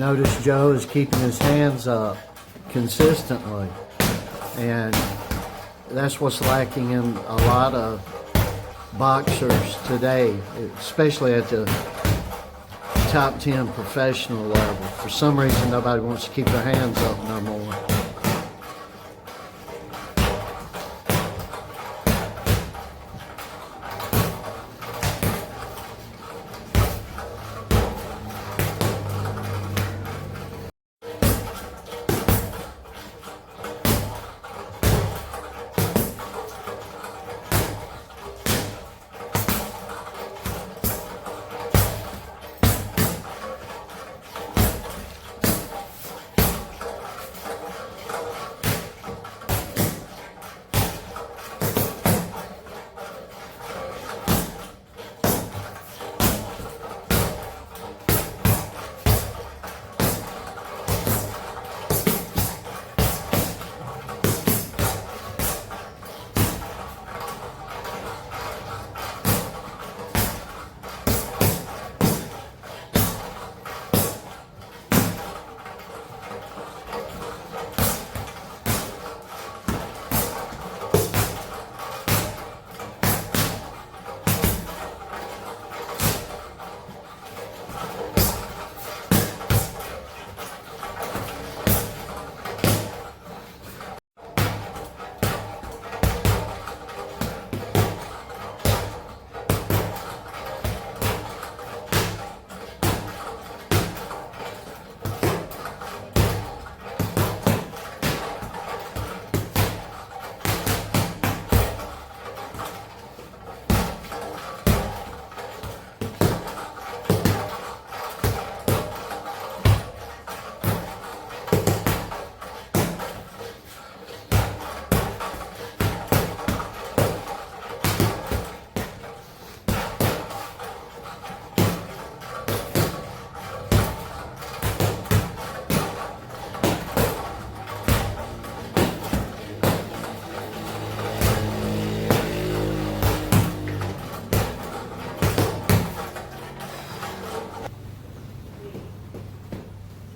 Notice Joe is keeping his hands up consistently, and that's what's lacking in a lot of boxers today, especially at the top 10 professional level. For some reason, nobody wants to keep their hands up no more.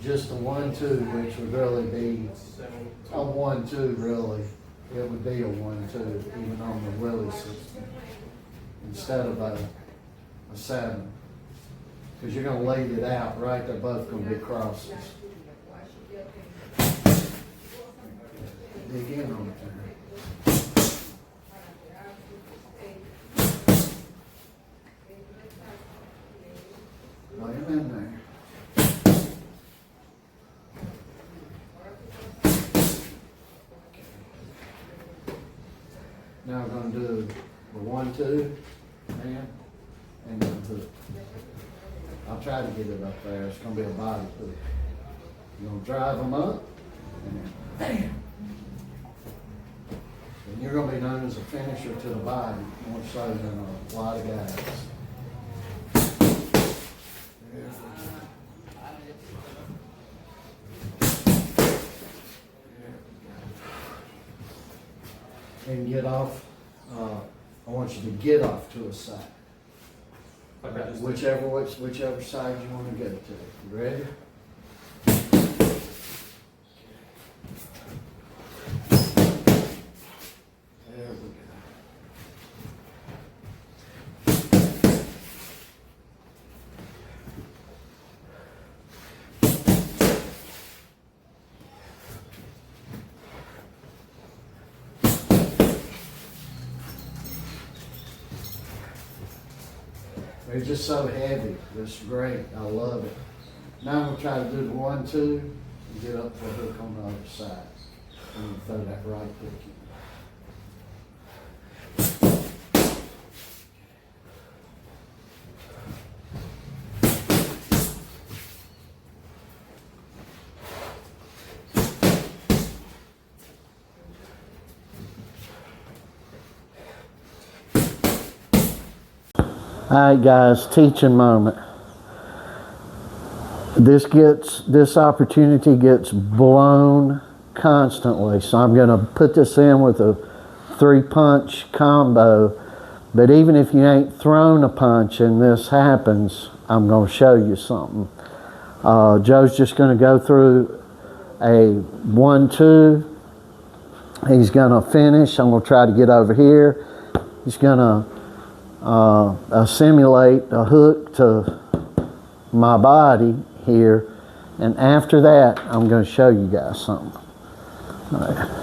Just a 1-2, which would really be a 1-2, really. It would be a 1-2, even on the Willie system, instead of a 7. Because you're going to lead it out, right? They're both going to be crosses. Dig in on it there. Lay them in there. Now we're going to do the 1-2, man, and then hook. I'll try to get it up there. It's going to be a body hook. You're going to drive them up, and then bam. And you're going to be known as a finisher to the body, more so than a lot of guys. And get off, I want you to get off to a side. Okay. Whichever side you want to go to. You ready? There we go. They're just so heavy. It's great. I love it. Now I'm going to try to do the 1-2 and get up to the hook on the other side. I'm going to throw that right hook in. Alright guys, teaching moment. This opportunity gets blown constantly, so I'm going to put this in with a 3-punch combo. But even if you ain't thrown a punch and this happens, I'm going to show you something. Joe's just going to go through a 1-2. He's going to finish. I'm going to try to get over here. He's going to simulate a hook to my body here. And after that, I'm going to show you guys something. All right.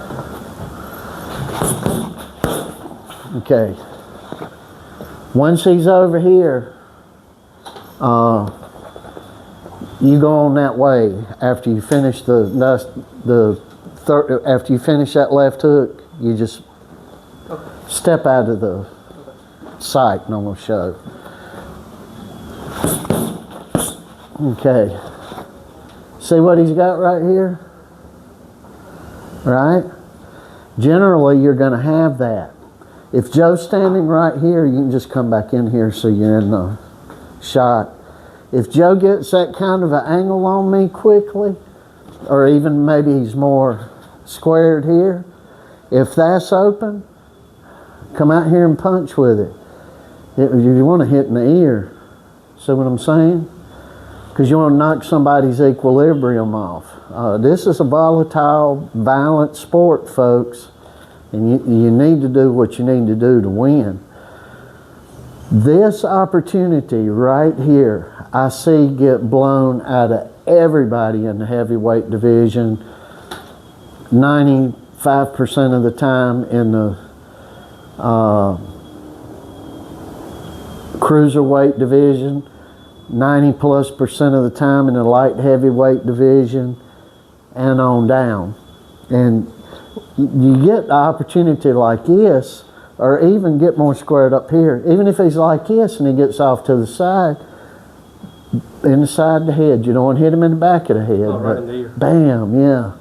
Okay. Once he's over here, you go on that way. After you finish after you finish that left hook, you just step out of the sight, and I'm going to show. Okay. See what he's got right here? Right? Generally, you're going to have that. If Joe's standing right here, you can just come back in here so you're in the shot. If Joe gets that kind of an angle on me quickly, or even maybe he's more squared here, if that's open, come out here and punch with it. You want to hit in the ear. See what I'm saying? Because you want to knock somebody's equilibrium off. This is a volatile, violent sport, folks. And you need to do what you need to do to win. This opportunity right here, I see get blown out of everybody in the heavyweight division 95% of the time, in the cruiserweight division, 90+% of the time in the light heavyweight division, and on down. And you get the opportunity like this, or even get more squared up here. Even if he's like this and he gets off to the side, inside the head, you don't want to hit him in the back of the head. Oh, right in the ear. Bam, yeah.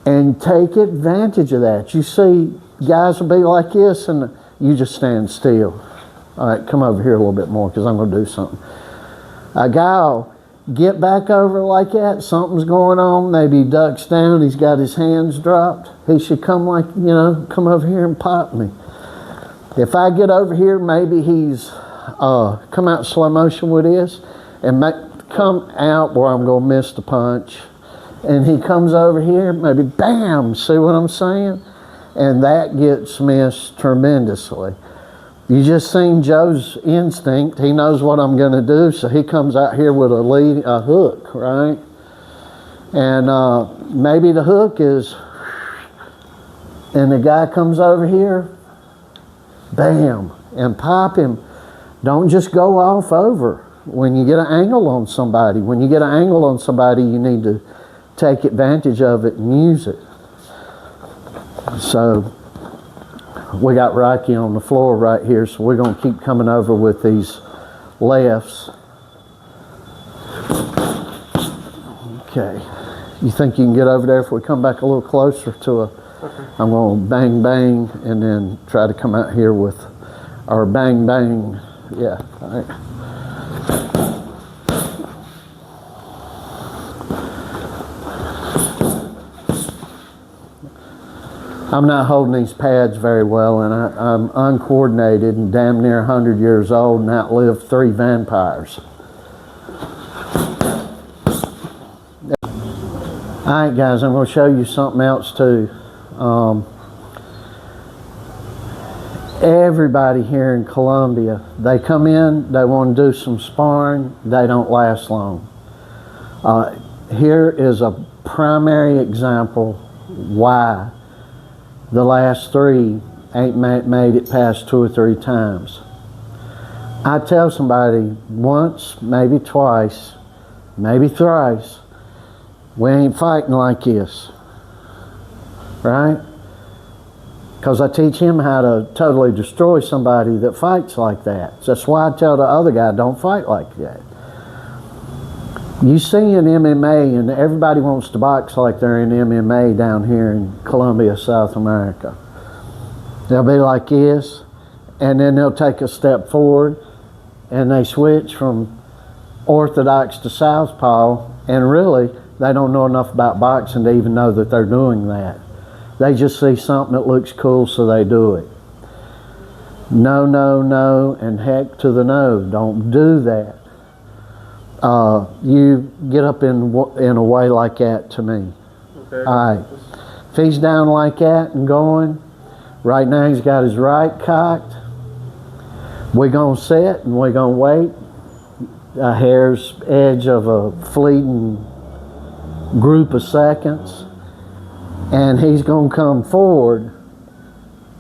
And take advantage of that. You see guys will be like this and you just stand still. All right, come over here a little bit more because I'm going to do something. A guy will get back over like that, something's going on, maybe he ducks down, he's got his hands dropped. He should come like, come over here and pop me. If I get over here, maybe he's come out slow motion with this and come out where I'm going to miss the punch. And he comes over here, maybe bam, see what I'm saying? And that gets missed tremendously. You just seen Joe's instinct. He knows what I'm going to do, so he comes out here with a hook, right? And maybe the hook is, and the guy comes over here, bam, and pop him. Don't just go off over when you get an angle on somebody. When you get an angle on somebody, you need to take advantage of it and use it. So we got Rocky on the floor right here, so we're going to keep coming over with these lefts. Okay. You think you can get over there if we come back a little closer to I'm going to bang, bang, and then try to come out here with our bang, bang. Yeah, all right. I'm not holding these pads very well, and I'm uncoordinated and damn near 100 years old and outlived 3 vampires. Alright guys, I'm going to show you something else too. Everybody here in Columbia, they come in, they want to do some sparring, they don't last long. Here is a primary example why the last 3 ain't made it past 2 or 3 times. I tell somebody once, maybe twice, maybe thrice, we ain't fighting like this, right? Because I teach him how to totally destroy somebody that fights like that. That's why I tell the other guy, don't fight like that. You see in MMA, and everybody wants to box like they're in MMA down here in Colombia, South America. They'll be like this, and then they'll take a step forward, and they switch from orthodox to southpaw, and really, they don't know enough about boxing to even know that they're doing that. They just see something that looks cool, so they do it. No, no, no, and heck to the no. Don't do that. you get up in a way like that to me. Okay. All right. If he's down like that and going, right now he's got his right cocked. We're going to sit and we're going to wait a hair's edge of a fleeting group of seconds. And he's going to come forward,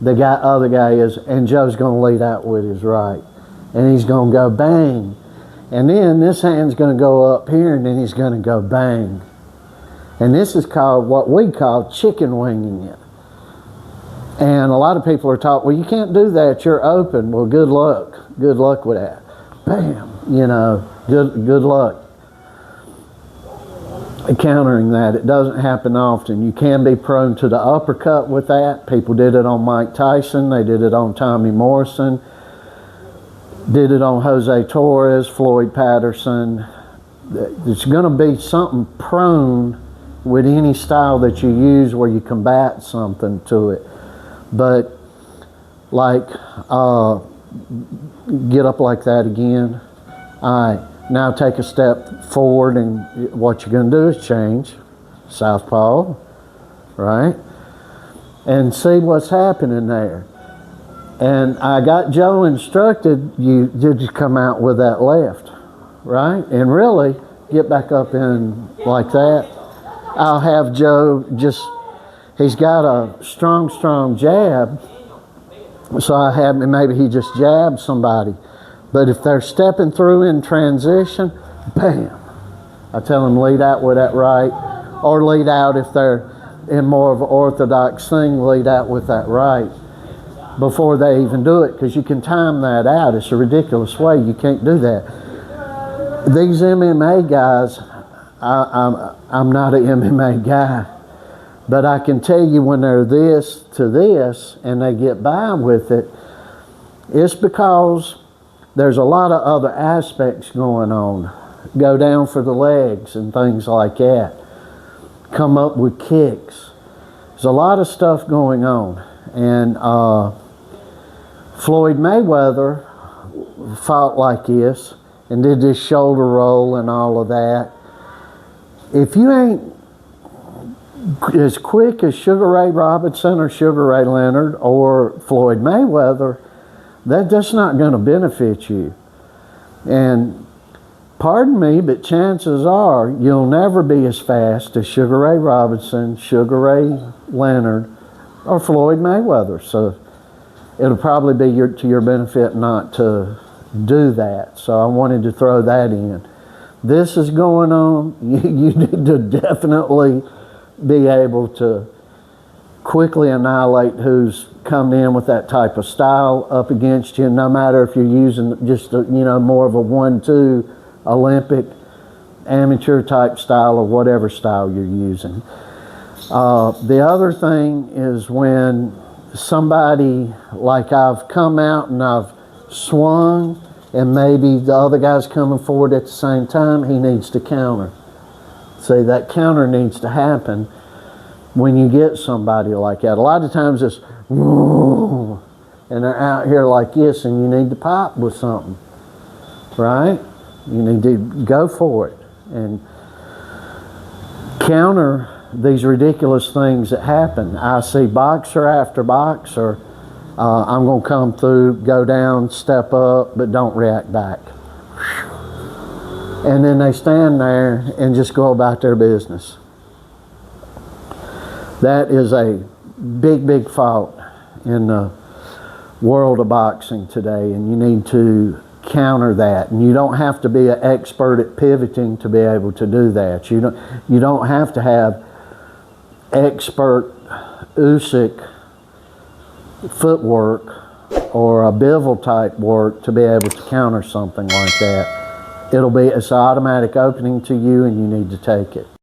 other guy is, and Joe's going to lead out with his right. And he's going to go bang. And then this hand's going to go up here and then he's going to go bang. And this is called what we call chicken winging it. And a lot of people are taught, well, you can't do that, you're open. Well, good luck. Good luck with that. Bam, you know, good luck. Countering that, it doesn't happen often. You can be prone to the uppercut with that. People did it on Mike Tyson, they did it on Tommy Morrison, did it on Jose Torres, Floyd Patterson. It's going to be something prone with any style that you use where you combat something to it. But like, get up like that again. All right, now take a step forward, and what you're going to do is change southpaw, right? And see what's happening there. And I got Joe instructed, you just come out with that left, right? And really get back up in like that. I'll have Joe just, he's got a strong jab. So I have, maybe he just jabs somebody. But if they're stepping through in transition, bam. I tell them lead out with that right. Or lead out if they're in more of an orthodox thing, lead out with that right. Before they even do it, because you can time that out. It's a ridiculous way. You can't do that. These MMA guys, I'm not an MMA guy, but I can tell you when they're this to this and they get by with it, it's because there's a lot of other aspects going on. Go down for the legs and things like that. Come up with kicks. There's a lot of stuff going on. And Floyd Mayweather fought like this and did this shoulder roll and all of that. If you ain't as quick as Sugar Ray Robinson or Sugar Ray Leonard or Floyd Mayweather, that's not going to benefit you. And pardon me, but chances are you'll never be as fast as Sugar Ray Robinson, Sugar Ray Leonard, or Floyd Mayweather. So it'll probably be to your benefit not to do that. So I wanted to throw that in. This is going on. You need to definitely be able to quickly annihilate who's come in with that type of style up against you, no matter if you're using just more of a 1-2 Olympic amateur type style or whatever style you're using. The other thing is when somebody, like I've come out and I've swung and maybe the other guy's coming forward at the same time, he needs to counter. See, that counter needs to happen when you get somebody like that. A lot of times it's and they're out here like this and you need to pop with something, right? You need to go for it and counter these ridiculous things that happen. I see boxer after boxer, I'm going to come through, go down, step up, but don't react back. And then they stand there and just go about their business. That is a big fault in the world of boxing today, and you need to counter that. And you don't have to be an expert at pivoting to be able to do that. You don't have to have expert Usyk footwork or a Bivol type work to be able to counter something like that. It's an automatic opening to you and you need to take it.